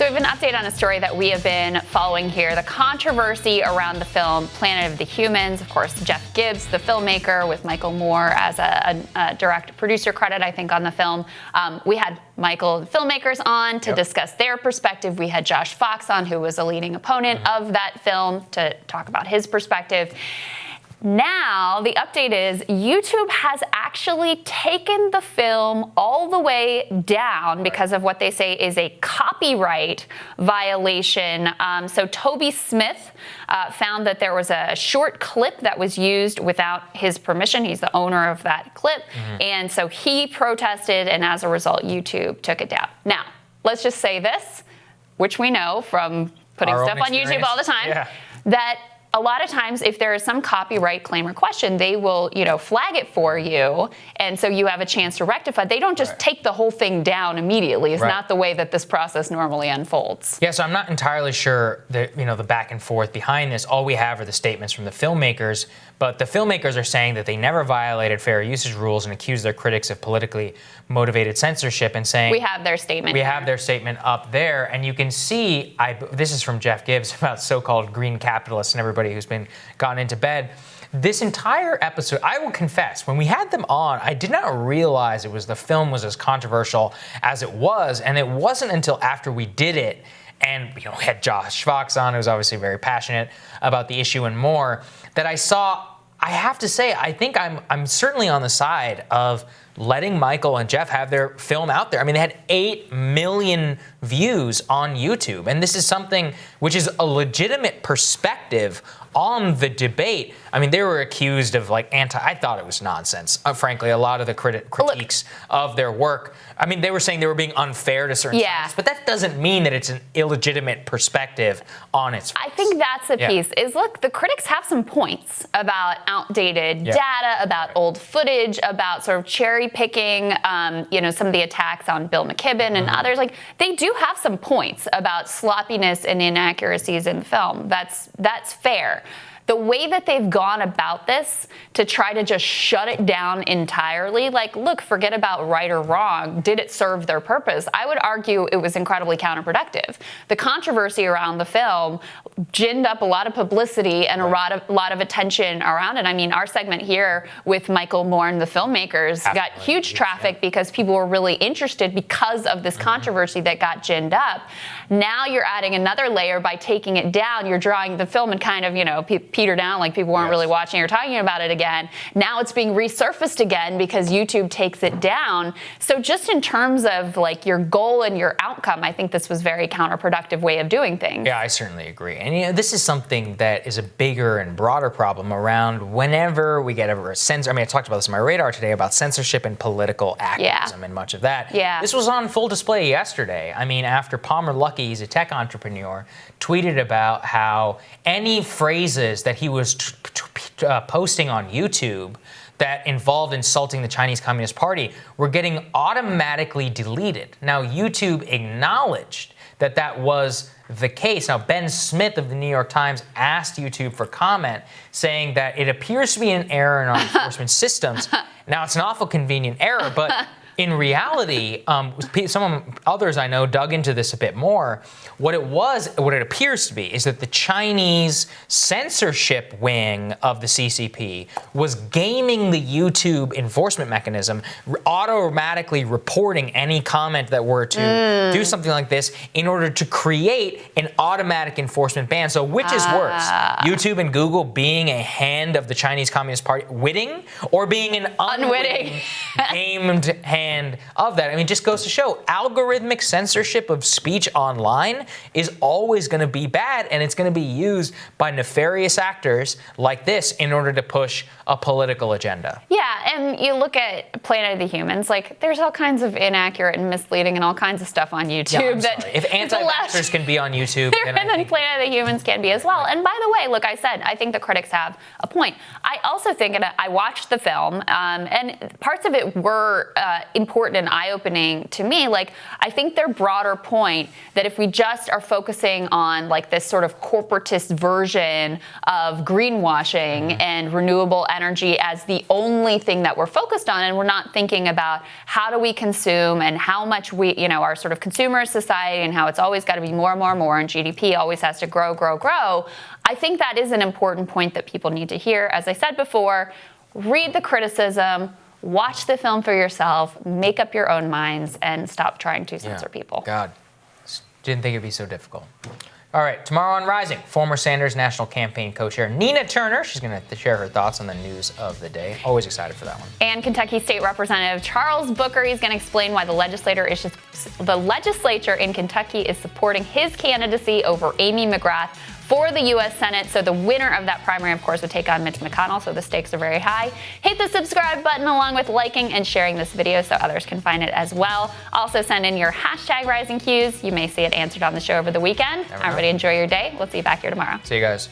So we have an update on a story that we have been following here. The controversy around the film Planet of the Humans. Of course, Jeff Gibbs, the filmmaker, with Michael Moore as a direct producer credit, I think, on the film. We had Michael, the filmmakers, on to discuss their perspective. We had Josh Fox on, who was a leading opponent of that film, to talk about his perspective. Now, the update is YouTube has actually taken the film all the way down because of what they say is a copyright violation. So Toby Smith found that there was a short clip that was used without his permission. He's the owner of that clip. And so he protested, and as a result, YouTube took it down. Now, let's just say this, which we know from putting stuff on YouTube all the time, that a lot of times, if there is some copyright claim or question, they will, flag it for you, and so you have a chance to rectify. They don't just take the whole thing down immediately. It's not the way that this process normally unfolds. Yeah, so I'm not entirely sure that, the back and forth behind this. All we have are the statements from the filmmakers, but the filmmakers are saying that they never violated fair usage rules and accuse their critics of politically motivated censorship, and saying we have their statement. We have their statement up there, and you can see. This is from Jeff Gibbs about so-called green capitalists and everybody who's been gotten into bed. This entire episode, I will confess, when we had them on, I did not realize the film was as controversial as it was, and it wasn't until after we did it and had Josh Fox on, who's obviously very passionate about the issue and more, that I have to say, I think I'm certainly on the side of letting Michael and Jeff have their film out there. I mean, they had 8 million views on YouTube, and this is something which is a legitimate perspective on the debate. I mean, they were accused of I thought it was nonsense. Frankly, a lot of the critiques of their work, I mean, they were saying they were being unfair to certain scientists, but that doesn't mean that it's an illegitimate perspective on its face. I think that's the piece, is look, the critics have some points about outdated data, about old footage, about sort of cherry picking, some of the attacks on Bill McKibben and others. They do have some points about sloppiness and inaccuracies in the film. That's fair. The way that they've gone about this to try to just shut it down entirely, look, forget about right or wrong. Did it serve their purpose? I would argue it was incredibly counterproductive. The controversy around the film ginned up a lot of publicity and a lot of attention around it. I mean, our segment here with Michael Moore and the filmmakers got huge traffic because people were really interested because of this controversy that got ginned up. Now you're adding another layer by taking it down. You're drawing the film and kind of, peter down, people weren't really watching or talking about it again. Now it's being resurfaced again because YouTube takes it down. So just in terms of your goal and your outcome, I think this was a very counterproductive way of doing things. Yeah, I certainly agree. And this is something that is a bigger and broader problem around whenever we get over a censor. I mean, I talked about this in my radar today about censorship and political activism and much of that. This was on full display yesterday. I mean, after Palmer Luckey, he's a tech entrepreneur, tweeted about how any phrases that he was posting on YouTube that involved insulting the Chinese Communist Party were getting automatically deleted. Now, YouTube acknowledged that was the case. Now, Ben Smith of the New York Times asked YouTube for comment, saying that it appears to be an error in our enforcement systems. Now, it's an awful convenient error, but in reality, others I know dug into this a bit more. What it appears to be, is that the Chinese censorship wing of the CCP was gaming the YouTube enforcement mechanism, automatically reporting any comment that were to do something like this in order to create an automatic enforcement ban. So which is worse, YouTube and Google being a hand of the Chinese Communist Party, witting, or being an unwitting gamed hand of that? I mean, it just goes to show algorithmic censorship of speech online is always going to be bad, and it's going to be used by nefarious actors like this in order to push a political agenda. Yeah, and you look at Planet of the Humans, there's all kinds of inaccurate and misleading and all kinds of stuff on YouTube. If anti-vaxxers can be on YouTube, then Planet of the Humans can be as well. And by the way, look, I said, I think the critics have a point. I also think, and I watched the film, and parts of it were important and eye-opening to me. Like, I think their broader point that if we just are focusing on like this sort of corporatist version of greenwashing and renewable energy as the only thing that we're focused on, and we're not thinking about how do we consume and how much we, you know, our sort of consumer society and how it's always got to be more and more and more, and GDP always has to grow, grow, grow. I think that is an important point that people need to hear. As I said before, read the criticism, watch the film for yourself, make up your own minds, and stop trying to censor people. God, didn't think it'd be so difficult. All right, tomorrow on Rising, former Sanders National Campaign co-chair Nina Turner. She's going to share her thoughts on the news of the day. Always excited for that one. And Kentucky State Representative Charles Booker, he's going to explain why the legislature in Kentucky is supporting his candidacy over Amy McGrath for the U.S. Senate. So the winner of that primary, of course, would take on Mitch McConnell, so the stakes are very high. Hit the subscribe button along with liking and sharing this video so others can find it as well. Also send in your #RisingQs. You may see it answered on the show over the weekend. Everybody enjoy your day. We'll see you back here tomorrow. See you guys.